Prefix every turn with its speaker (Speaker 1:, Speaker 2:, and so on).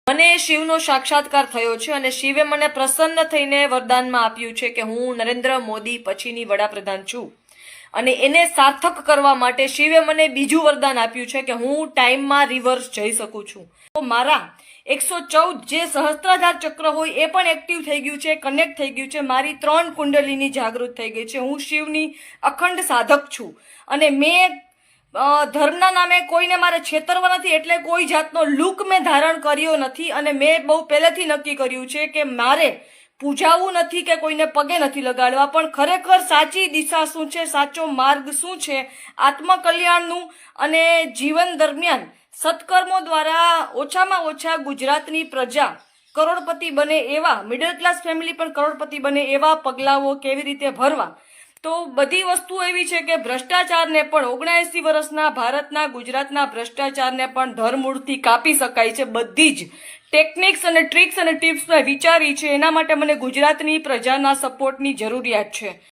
Speaker 1: મને શિવનો સાક્ષાત્કાર થયો છે અને શિવે મને પ્રસન્ન થઈને વરદાનમાં આપ્યું છે કે હું નરેન્દ્ર મોદી પછીની વડાપ્રધાન છું અને એને સાર્થક કરવા માટે શિવે મને બીજું વરદાન આપ્યું છે કે હું ટાઈમમાં રિવર્સ જઈ શકું છું. તો મારા 114 જે સહસ્ત્રાધાર ચક્ર હોય એ પણ એક્ટિવ થઈ ગયું છે, કનેક્ટ થઈ ગયું છે. મારી 3 કુંડલીની જાગૃત થઈ ગઈ છે. હું શિવની અખંડ સાધક છું અને મેં ધર્મના નામે કોઈને મારે છેતરવા નથી, એટલે કોઈ જાતનો લુક મેં ધારણ કર્યો નથી અને મેં બહુ પહેલેથી નક્કી કર્યું છે કે મારે પૂજાવું નથી કે કોઈને પગે નથી લગાડવા, પણ ખરેખર સાચી દિશા શું છે, સાચો માર્ગ શું છે, આત્મકલ્યાણનું અને જીવન દરમિયાન સત્કર્મો દ્વારા ઓછામાં ઓછા ગુજરાતની પ્રજા કરોડપતિ બને એવા, મિડલ ક્લાસ ફેમિલી પણ કરોડપતિ બને એવા પગલાઓ કેવી રીતે ભરવા. તો બધી વસ્તુ એવી છે કે ભ્રષ્ટાચારને પણ 79 વર્ષના ભારતના ગુજરાતના ભ્રષ્ટાચારને પણ ધરમૂળથી કાપી શકાય છે. બધી જ ટેકનિક્સ અને ટ્રિક્સ અને ટિપ્સ મેં વિચારી છે. એના માટે મને ગુજરાતની પ્રજાના સપોર્ટની જરૂરિયાત છે.